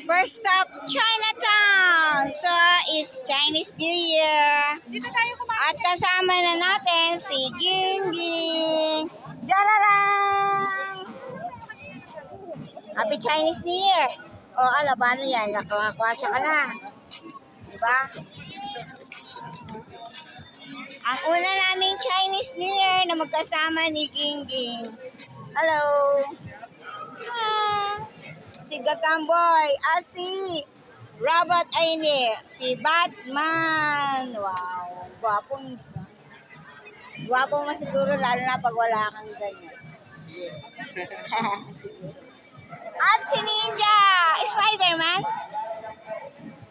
First stop, Chinatown. So, is Chinese New Year. Dito tayo kumain. At kasama na natin si Gingging. Jararang! Happy Chinese New Year. O, paano yan? Nakakwatsa ka na. Diba? Ang una naming Chinese New Year na magkasama ni Gingging. Hello! Si Gagamboy, si Robert Aine, si Batman. Wow, gwapong isla. Gwapo mo siguro lalo na pag wala kang ganyan. At si Ninja, Spider-Man.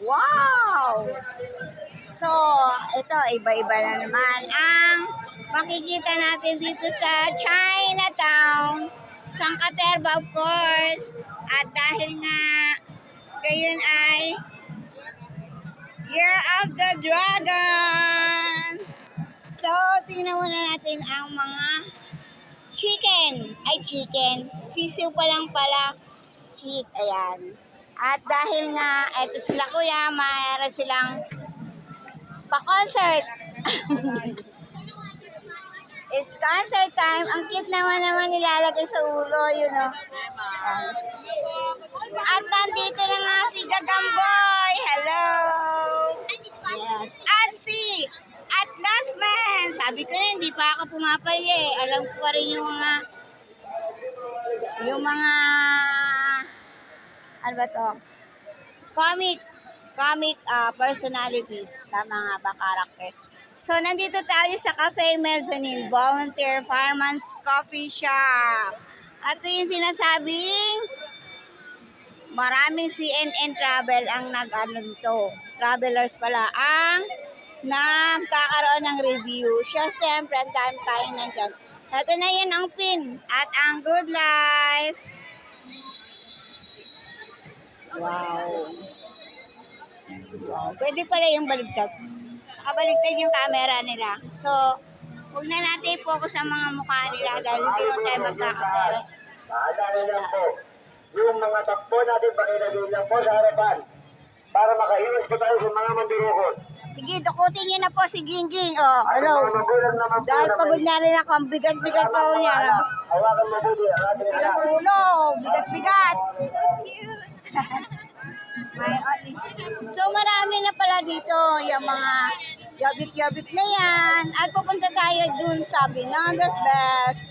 Wow! So, ito, iba-iba na naman ang makikita natin dito sa Chinatown. Sangkaterba, of course. At dahil nga, ngayon ay Year of the Dragon. So, tingnan muna natin ang mga chicken. Sisiw pa lang pala. Ayan. At dahil nga, eto sila kuya, mayroon silang pa-concert. It's concert time. Ang cute naman nilalagay sa ulo, you know. At nandito na nga si Gagamboy. Hello! Yes. At si Atlas Man. Sabi ko na, hindi pa ako pumapali. Alam ko pa rin yung mga, ano ba to? Comic personalities. Tama nga ba, characters? So, nandito tayo sa Cafe Mezzanine, Volunteer Fireman's Coffee Shop. At ito yung sinasabing maraming CNN travel ang nag-ano travelers pala ang nagkakaroon ng review. Siya, siyempre, ang dami tayong nandyan. Ito na yun ang pin at ang Good Life. Wow. Pwede pala yung baligtad. Nakabaligtad yung camera nila. So, huwag na natin i-focus ang mga mukha nila dahil hindi naman tayo magkakapera. Maaalala lang po, yung mga takbo natin pakilagay lang po sa harapan para makaiwas po tayo sa mga mandurukot. Sige, dukutin niyo na po si Gingging. Oh, hello. Mga magulang naman po Dahil na pagod may na rin ako. Ang bigat-bigat pa ko niya. hawakan mabuti ang ating Bigat anak. ulo. Bigat-bigat. So, marami na pala dito yung mga yabik-yabik na yan. At pupunta tayo dun sa Binandas Best.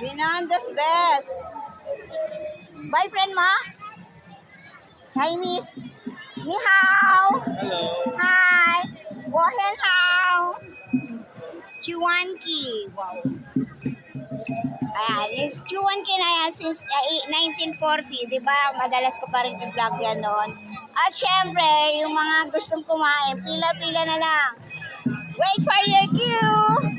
Binandas Best. Boyfriend mo? Chinese? Ni hao. Hello. Hi. Wohen hao. Chuanki. Wow. Ayan, yung Chuanki na yan since 1940, di ba? Madalas ko pa rin i-vlog yan noon. At syempre, yung mga gustong kumain, pila-pila na lang. Wait for your queue!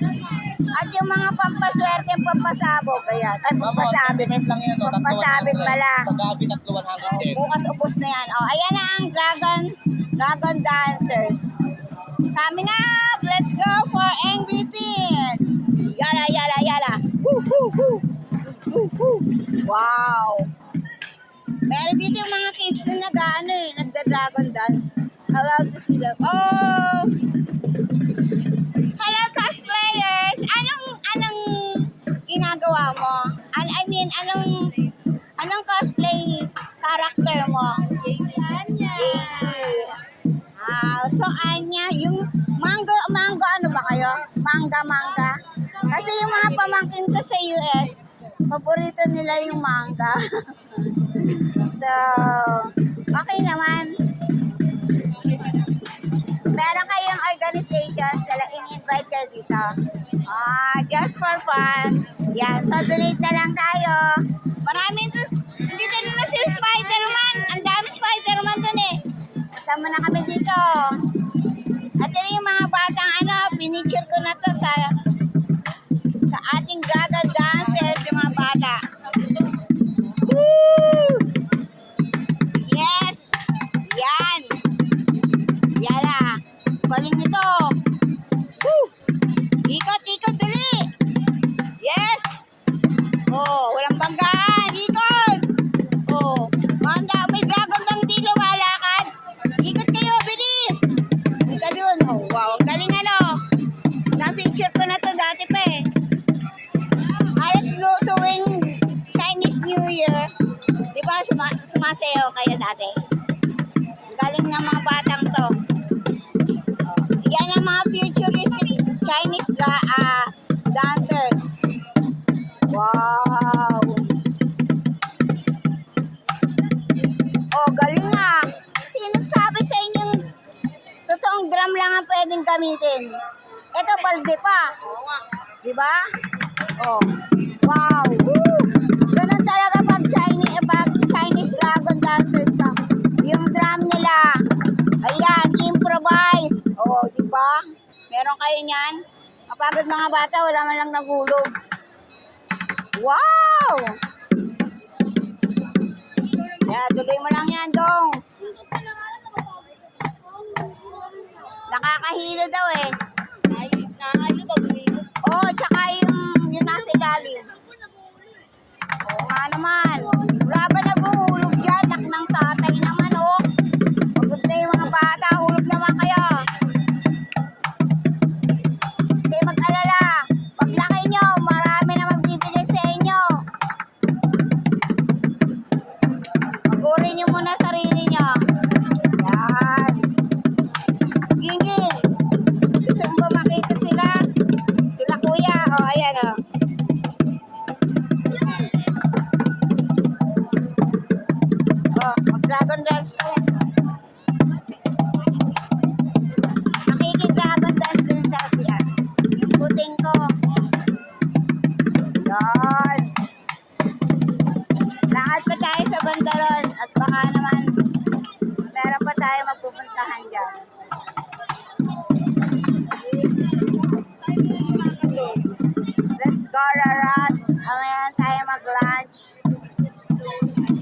At yung mga pampaswerte, pampasabog, ayan. Ay, pampasabit. Pampasabit pala. Sa gabi, 110. Bukas ubos na yan. Oh, ayan na ang dragon dancers. Coming up, let's go for NBT. Yala. Woo, woo, woo. Woo, woo. Wow. Meron dito yung mga kids na nagda-dragon dance. I love to see them. Oh! Hello, cosplayers! Anong ginagawa mo? Anong cosplay character mo? Si Anya. So Anya, yung manga, ano ba kayo? Manga. Kasi yung mga pamangkin ko sa US, paborito nila yung manga. So, okay naman. Meron kayong organizations na in-invite kayo dito. Just for fun. Yan, so donate na lang tayo. Maraming nandito na si Spider-Man. Ang dami Spider-Man dun eh. Kasama na kami dito. At yun yung mga batang pinicture ko na to sa ating dragon dancers, yung mga bata. Woo! Yes! Yan! Yala! Galing ito! Woo! Ikot, dali! Yes! Oh, walang banggaan! sayo kayo dati. Ang galing ng mga batang to. Yan ang mga futuristic Chinese dancers. Wow! Oh, galing ah. Sino nagsabi sa inyong totoong drum lang ang pwedeng gamitin? Ito, balde pa. Diba? Oh. Wow! Woo! Ganun talaga pag Chinese dragon dancers ka. Yung drum nila. Ayan, improvise. Oh, diba? Meron kayo niyan? Mapagod mga bata, wala man lang nagulog. Wow! Yeah, tuloy mo lang yan, Dong. Nakakahilo daw eh. Nakakalo pag umigot. Oh, tsaka yung nasa ilalim. Oo nga naman. Wala ba naguhulog dyan? Nak ng tatay naman, oh. Pagod na yung mga bata, hulog naman kayo. Hindi mag-alala. Paglaki nyo, marami na magbibigay sa inyo. Pagurin nyo muna sarili nyo. Yan. Gingging. Gusto mo ba makita sila? Sila kuya. O, oh, ayan o. Oh. Oh, mag-dragon dance ka yan. Nakiki-dragon dance din sa siya. Yung puting ko. Yan. Lakad pa tayo sa bandaron at baka naman meron pa tayo mapupuntahan dyan. Let's go around. Ngayon tayo mag-lunch.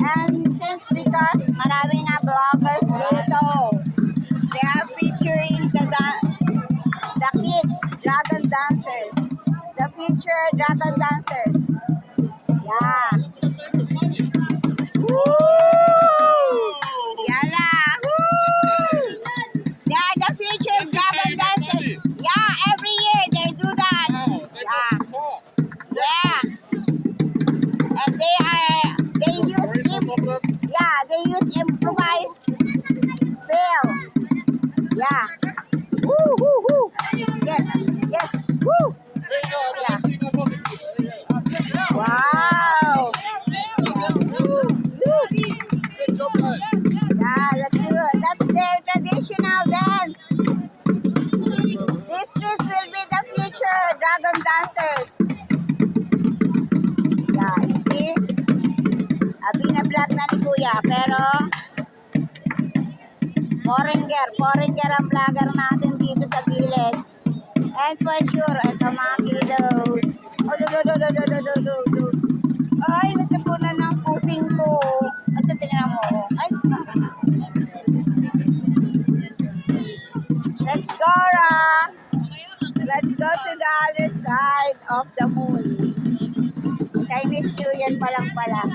And since because marami nga vloggers dito, they are featuring the kids, dragon dancers. The future dragon dancers. Yeah. Woo! Yala! Woo! They are the future dragon dancers. Yeah, every year they do that. Yeah. Yeah. And they use improvised fail. Yeah. Woo, woo, woo. Yes, yes. Woo. Yeah. Wow. Woo, woo. Yeah, that's good. That's their traditional dance. These kids will be the future dragon dancers. Yeah, you see? Bina-vlog na ni Kuya, pero foreigner ang vlogger natin dito sa gilid. And for sure, ito mga kiddos. Oh, do. Ay, natapunan ng puting ko. Ito, tingnan mo. Ay, let's go, Ra. Let's go to the other side of the moon. Chinese New Year pa lang pala.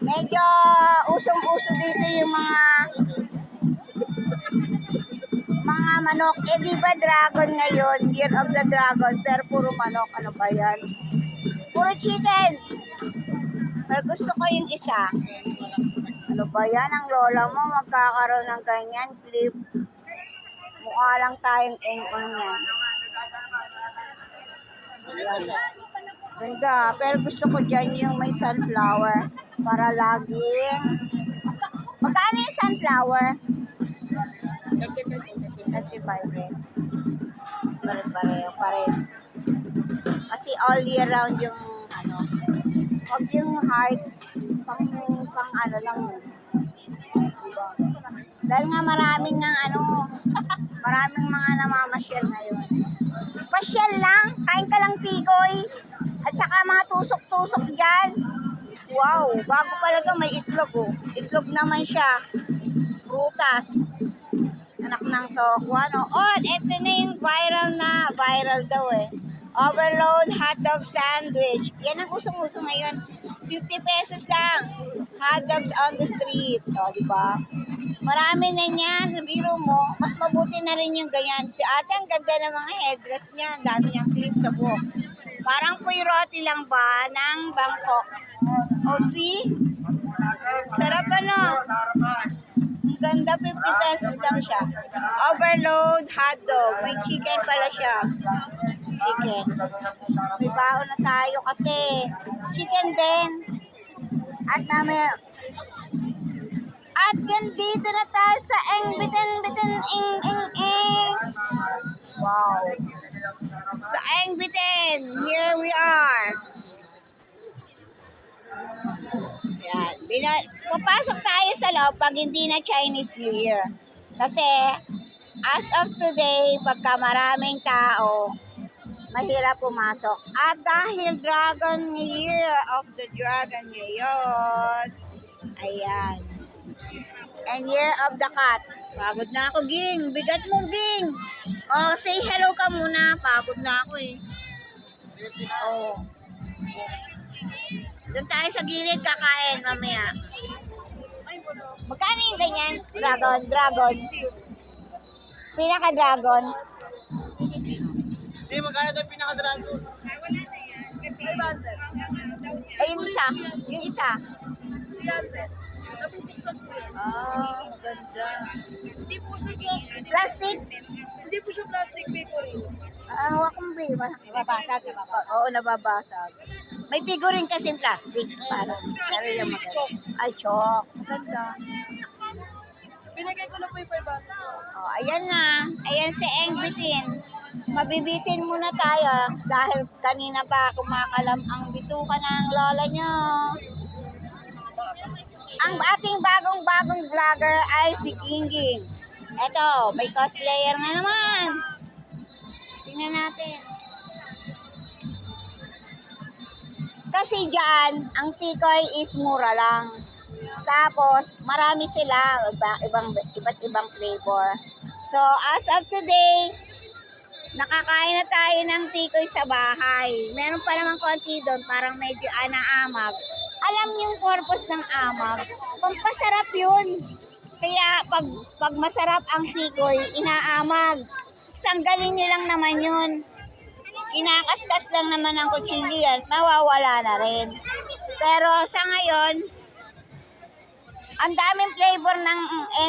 Medyo usong-uso dito yung mga manok. Eh, di ba dragon ngayon? Year of the Dragon. Pero puro manok. Ano ba yan? Puro chicken. Pero gusto ko yung isa. Ano ba yan? Ang lola mo magkakaroon ng ganyan clip. Mukha lang tayong engkong yan. Ayan. Ganda. Pero gusto ko dyan yung may sunflower. Para laging... Magkano yung sunflower? 35 rin. Pare-pareho. Kasi all year round yung ano. Huwag yung height. Pang ano lang. Diba? Dahil nga maraming mga namamasyal ngayon. Pasyal lang. Kain ka lang tikoy. At saka mga tusok-tusok dyan. Wow, bago pala ito may itlog oh. Itlog naman siya. Prutas. Anak ng tokwa, no? Oh, ito na yung viral daw eh. Overload hotdog sandwich. Yan ang usong-uso ngayon. 50 pesos lang. Hotdogs on the street. O, diba? Marami na niyan. Biro mo, mas mabuti na rin yung ganyan. Si ate, ang ganda ng mga headdress niya. Ang dami niyang clip sa buhok. Parang puyroti lang ba ng Bangkok. O see? Sarap ano. Ang ganda, 50 pesos lang siya. Overload hotdog. May chicken pala siya. Chicken. May baon na tayo kasi chicken din. At mamaya, at dito na tayo sa Engbitin, ing. Wow. Sa Engbitin, here we are. Yan. Papasok tayo sa loob pag hindi na Chinese New Year. Kasi, as of today, pagka maraming tao, mahirap pumasok. At dahil Dragon Year of the Dragon ngayon, ayan. And Year of the Cat. Pagod na ako, Ging. Bigat mo, Ging. Oh, say hello ka muna. Pagod na ako eh. Oh. Doon tayo sa gilid kakain mamaya. Magkano yung ganyan? Dragon. Pinaka-dragon. Eh, magkano ito yung pinaka-dragon? Ay, yung isa. 300. Nabubuksan po yan. Ah, ganda. Hindi po siya chocolate. Plastic? Hindi po siya plastic paper. Hawak mo ba? Nababasag. Oo, nababasag. May figurine kasi plastic. Parang. Ay, chok. Ganda. Binigay ko na po yung 500. Oh, ayan na. Ayan si Engbitin. Mabibitin muna tayo dahil kanina pa kumakalam ang bituka ng lola nyo. Ang ating bagong vlogger ay si Gingging. Eto, may cosplayer na naman. Tingnan natin. Kasi dyan, ang tikoy is mura lang. Tapos, marami sila, iba't ibang flavor. So, as of today, nakakain na tayo ng tikoy sa bahay. Meron pa naman konti doon, parang medyo anaamag. Alam yung purpose ng amag, pampasarap yun. Kaya pag masarap ang tikoy, inaamag. Tanggalin nyo lang naman yun. Inakaskas lang naman ng kutsilyo yan, mawawala na rin. Pero sa ngayon, ang daming flavor ng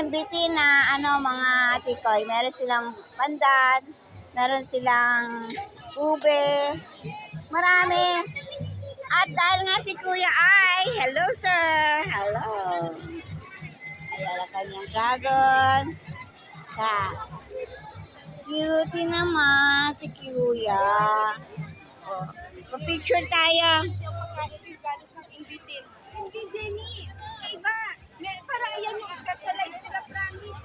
MBT na mga tikoy. Meron silang pandan, meron silang ube, marami. At dahil nga si Kuya ay, hello sir, hello. Ayan ang kanyang dragon. Cutie naman si Kuya. O, picture tayo. Hindi, Jenny. Iba. Parang yan yung specialized nila promise.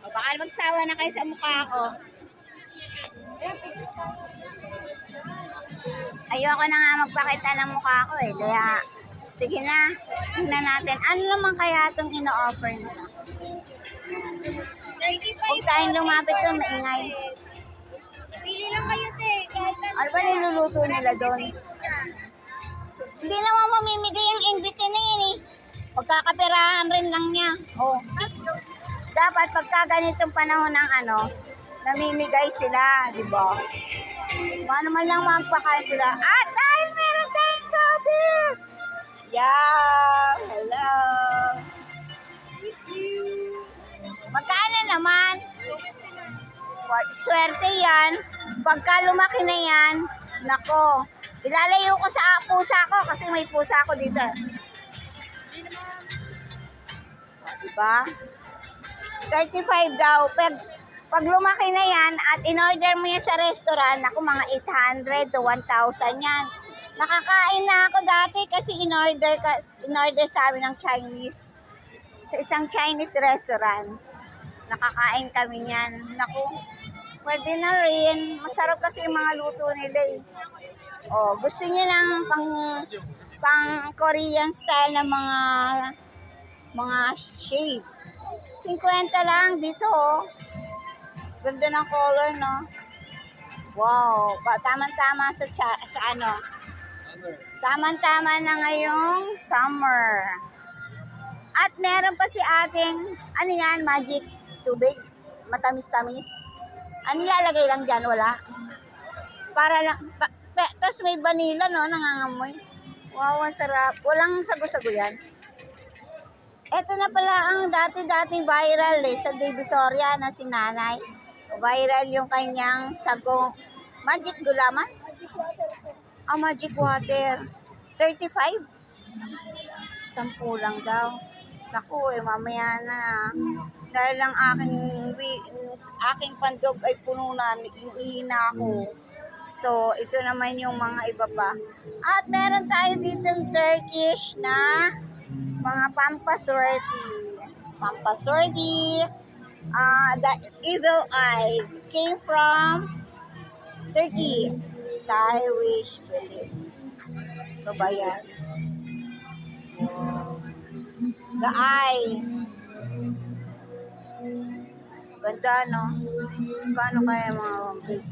O, baka magsawa na kayo sa mukha ko. Ayoko na nga magpakita ng mukha ko eh. Kaya, sige na. Tingnan natin. Ano naman kaya itong ino-offer nila? Huwag tayong lumapit doon, maingay. Pili lang kayo, te. Ano ba niluluto nila doon? Hindi naman mamimigay ang invite na yun eh. Pagkakapirahan rin lang niya. Oh. Dapat pagka ganitong panahon ng namimigay sila, di ba? Paano man lang magpakain sila. At dahil meron tayong topic! Yeah! Hello! Magkano naman? Swerte yan. Pagka lumaki na yan, nako, ilalayo ko sa pusa ko kasi may pusa ko dito. Diba? 35 daw. Pag lumaki na yan at in-order mo yan sa restaurant, ako mga 800 to 1,000 yan. Nakakain na ako dati kasi in-order sa amin ng Chinese. Sa isang Chinese restaurant. Nakakain kami niyan. Naku, pwede na rin. Masarap kasi yung mga luto nila eh. Oh, gusto niyo ng pang Korean style na mga shades. 50 lang dito oh. Ganda ng color, no? Wow, tama-tama sa Tama-tama na ngayong summer. At meron pa si ating, magic tubig. matamis-tamis. Ano lalagay lang dyan? Wala. Para lang, tapos may vanilla, no? Nangangamoy. Wow, ang sarap. Walang sago-sago yan. Ito na pala ang dati-dating viral sa Divisoria na si Nanay. Viral yung kanyang sago. Magic gulaman? Magic water po. Magic water. 35? 10 lang daw. Naku, mamaya na. Dahil lang aking pandog ay puno na, ihina ako. So, ito naman yung mga iba pa. At meron tayo ditong Turkish na mga pampaswerte. Pampaswerte. The evil eye came from Turkey. Thai wish belief. Ito ba yan? The eye. Ganda, no? Paano kaya mga vampires?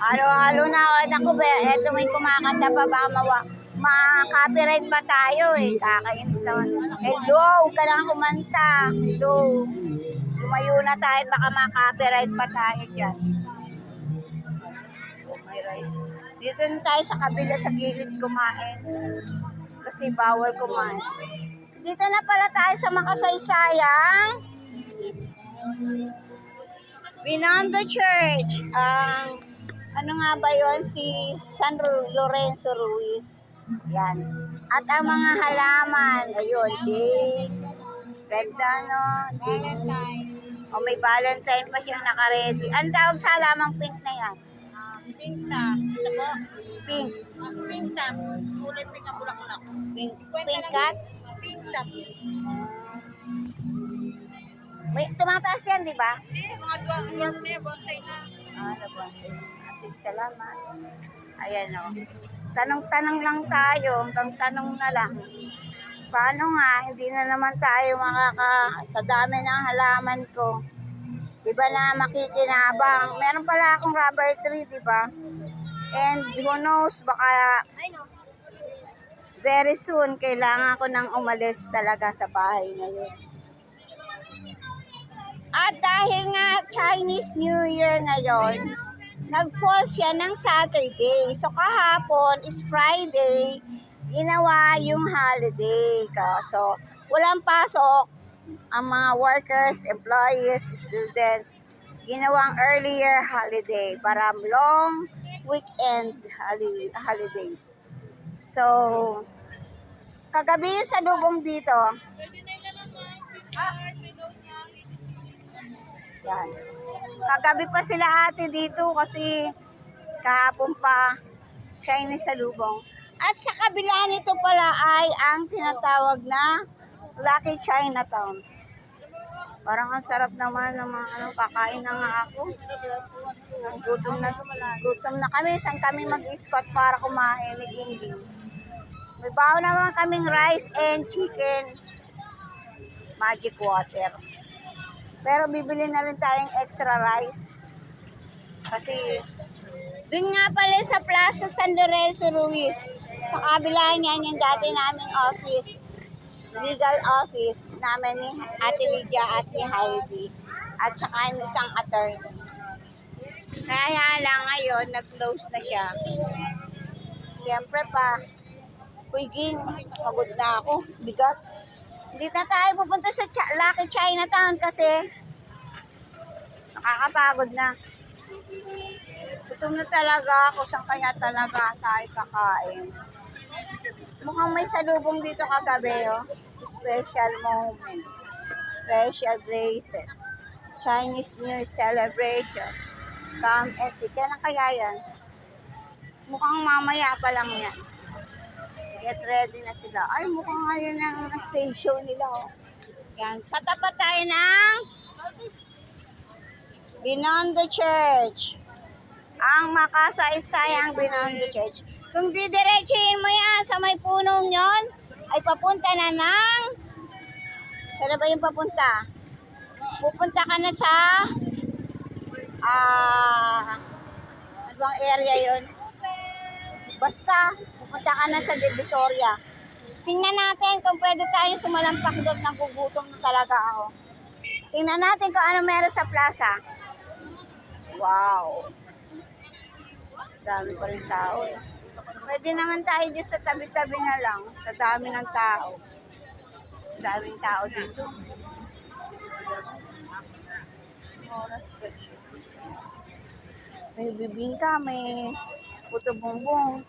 Halo-halo na. Naku, eto may kumakanta pa. Baka ma-copyright pa tayo eh. Kakainis naman. Hello, huwag ka na kumanta. Hello. Lumayo na tayo. Baka ma-copyright pa tayo dyan. Oh, may rice. Dito na tayo sa kabila sa gilid kumain. Kasi bawal kumain. Dito na pala tayo sa makasaysayang Binondo Church. Ano nga ba yon? Si San Lorenzo Ruiz. Yan. At ang mga halaman. Ayun. Ganda, no? Valentine. O, may Valentine pa siyang nakaredy. Ang tawag sa halamang pink na yan? Pink na. Ito po. Pink. Pink na. Kulay pink ang bulaklak. Pink. Pink cat? Pink na. May tumataas yan, di ba? Mga dwarf na yan. Bonsai na. Nabonsay. Salamat. Ayan, o. Tanong-tanong lang tayo. Hanggang tanong na lang. Paano nga, hindi na naman tayo sa dami ng halaman ko. Di ba na makikinabang? Meron pala akong rubber tree, di ba? And who knows, baka very soon, kailangan ko nang umalis talaga sa bahay ngayon. At dahil nga Chinese New Year ngayon, nag-fall siya ng Saturday. So kahapon is Friday, ginawa yung holiday. So walang pasok ang mga workers, employees, students. Ginawang earlier holiday para long weekend holidays. So kagabi yung salubong dito. Yan. Kagabi pa sila ate dito kasi kahapon pa Chinese salubong. At sa kabila nito pala ay ang tinatawag na Lucky Chinatown. Parang ang sarap naman ng mga kakain na nga ako. Gutom na kami. Saan kami mag-squat para kumain ni Gingbing. May baon naman kaming rice and chicken. Magic water. Pero bibili na rin tayong extra rice. Kasi dun nga pala sa Plaza San Lorenzo Ruiz. Sa kabila niyan yung dati naming office. Legal office namin ni Ate Lydia at ni Heidi. At saka yung isang attorney. Kaya lang ngayon, nag-close na siya. Siyempre pa, Ging, pagod na ako. Bigat. Hindi na tayo pupunta sa Lucky Chinatown kasi nakakapagod na. Gutom na talaga ako. Saan kaya talaga tayo kakain? Mukhang may salubong dito kagabi, oh. Special moments. Special graces. Chinese New Year celebration. Come and see. Kailan kaya yan? Mukhang mamaya pa lang yan. Get ready na sila. Ay, mukhang ngayon ang station nila, oh. Yan. Patapat tayo ng Binondo Church. Ang makasaysayang Binondo Church. Kung didiretsuhin mo yan sa may punong yon, ay papunta na ng... Saan ba yung papunta? Pupunta ka na sa ano bang area yun? Basta, pupunta ka na sa Divisoria. Tingnan natin kung pwede tayong sumalampak doon. Nagugutom na talaga ako. Tingnan natin kung ano meron sa plaza. Wow. Dami pa rin tao eh. Pwede naman tayo dito sa tabi-tabi na lang. Sa dami ng tao. Daming tao dito. Oras pa. May bibingka, may puto bongbong.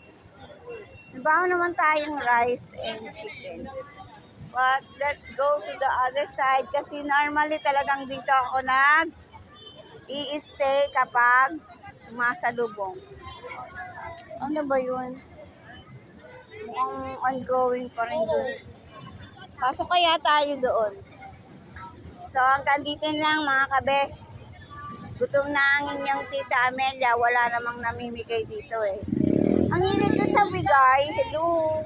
Nabaho naman tayong rice and chicken. But let's go to the other side kasi normally talagang dito ako i-stay kapag sumasalubong. Ano ba yun? Mukhang ongoing pa rin doon. Pasok kaya tayo doon. So hanggang dito lang mga kabesh. Gutom na ang inyong tita Amelia. Wala namang namimigay dito eh. Ang hilig ko sa bigay. Hello.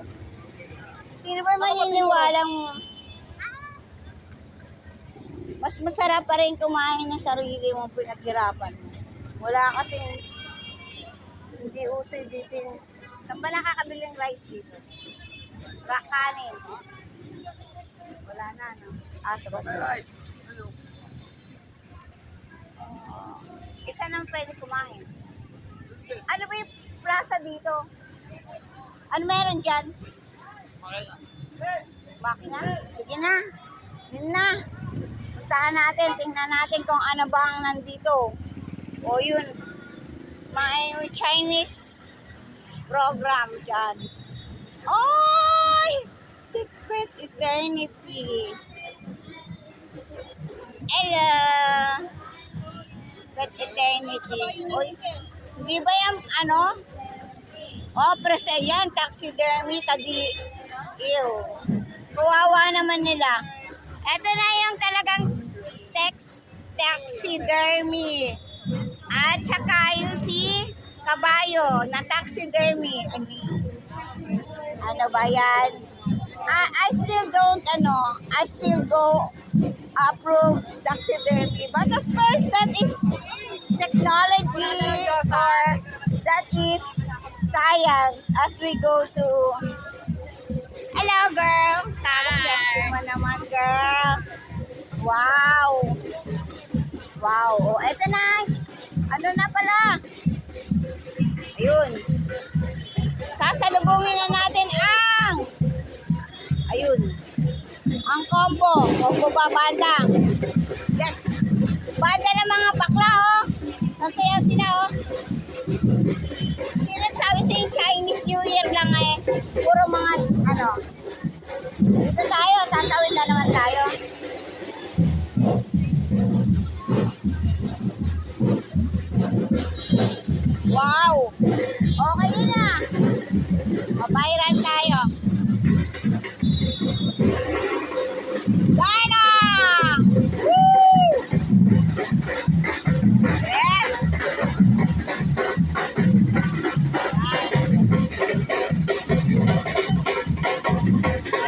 Sino ba maniniwalang mas masarap pa rin kumain ng sarili mong pinaghirapan mo? Wala kasing hindi uso dito yung... Saan ba nakakabiling rice dito? Kanin. Wala na, no? Sa ba? Isa nang pwede kumain. Ano ba yung plaza dito? Ano meron dyan? Makina? Sige na. Yun na. Puntahan natin. Tingnan natin kung ano ba ang nandito. O yun. May Chinese program dyan. Oy! Secret Eternity. Hello! Secret Eternity. Oy, di ba yung ano? Presa yan. Taxidermy. Ew. Kawawa naman nila. Ito na yung talagang taxidermy. At saka yung si kabayo na taxidermy. Ano ba yan? I still go approve taxidermy. But of course, that is technology or that is science as we go to... Hello, girl! Tarong sexy mo naman, girl. Wow! Wow! O, eto na. Ano na pala? Ayun. Sasalubungin na natin ang... Ayun. Ang combo ba banda? Yes. Banda ng mga bakla, oh. Nasaya sila, oh. Sino sabi sa yung Chinese New Year lang eh. Puro mga, ano. Dito tayo, tatawid na naman tayo. Wow! Okay yun na. Mabayran tayo. Dana! Woo! Yes!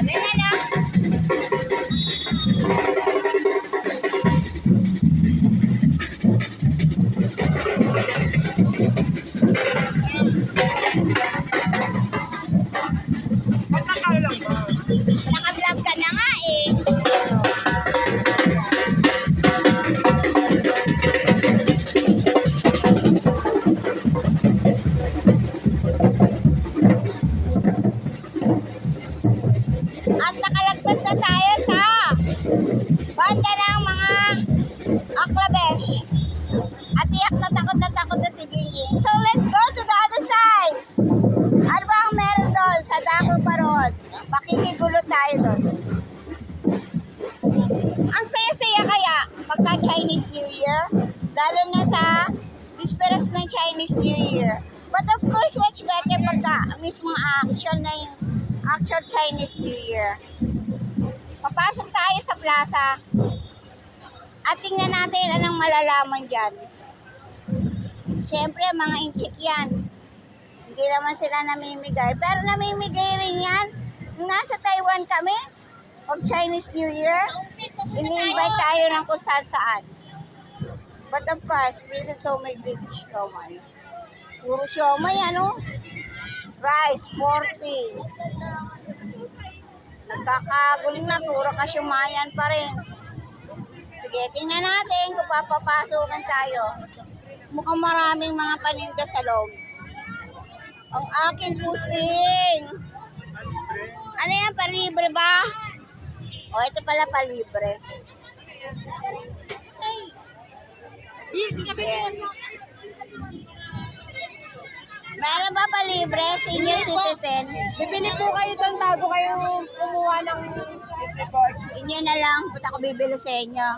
Ano na na? Naka-vlog ka na nga eh. At nakalagpas na tayo sa banda ng mga aklabesh. At iyak na takot na si Gingging. So let's go to the other side. Ano ba ang meron doon sa Daco Parod? Makikigulo tayo doon. Ang saya-saya kaya pagka Chinese New Year, lalo na sa bisperas ng Chinese New Year. But of course, what's better pagka mismo actual Chinese New Year. Papasok tayo sa plaza at tingnan natin anong malalaman dyan. Siyempre, mga inchik yan. Hindi naman sila namimigay. Pero namimigay rin yan. Nung nasa Taiwan kami, pag Chinese New Year, ini-invite tayo ng kung saan. But of course, Princess Siomay Big Siomay. Puro siomay, ano? Rice, 40. Nagkakaguling na, puro kasyumayan pa rin. Sige, tingnan natin kung papapasukan tayo. Mukhang maraming mga paninda sa loob. Ang aking pusing. Ano yan, palibre ba? O, ito pala palibre. Ayan. Meron ba palibre? Senior citizen? Bibili po kayo doon bago kayo kumuha ng report. Inyo na lang, punta ko bibili sa inyo.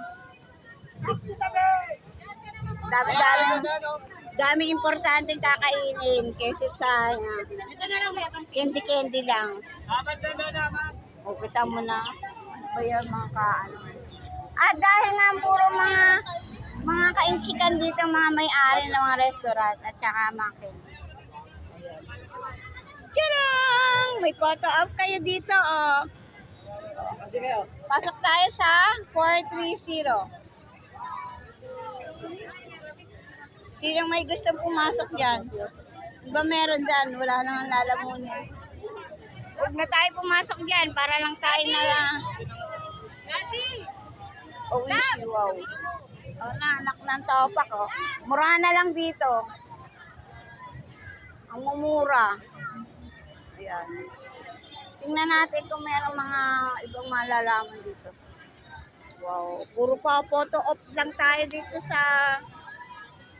Dami importanteng kakainin kaysa sa candy lang. O, kita mo na. Ba yan mga kaano. At dahil nga puro mga kainchikan dito, mga may-ari ng mga restaurant at saka mga candy. Tadang! May photo op kayo dito, oh. Pasok tayo sa 430. Sinong may gustong pumasok dyan? Diba meron dyan? Wala nang lalamunin. Huwag na tayo pumasok dyan para lang tayo na uwishi, wow. O na, anak ng topak, oh. Mura na lang dito. Ang mumura. Ayan. Tingnan natin kung meron mga ibang malalaman dito. Wow. Puro pa photo op lang tayo dito sa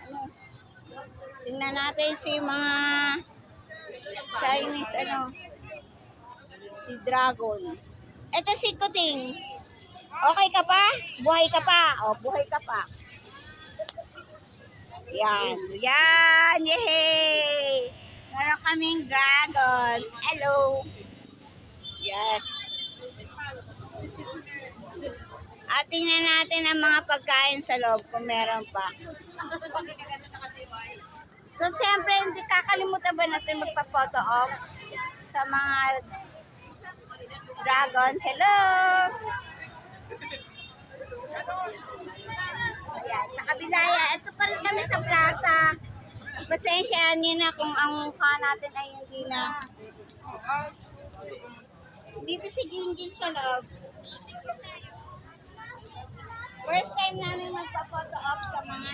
ano. Tingnan natin si mga Chinese si Dragon. Ito si Kuting. Okay ka pa? Buhay ka pa? O, buhay ka pa. Yan. Yan. Yay! Meron kaming dragon. Hello. Yes. At tingnan natin ang mga pagkain sa loob kung meron pa. So, siyempre, hindi kakalimutan ba natin magpa-photo op sa mga dragon. Hello! Ayan, sa kabila yan. Ito pa rin kami sa plaza. Pasensya niyo na kung ang mukha natin ay hindi na. Dito si Gingging sa loob. First time namin magpa-photo op sa mga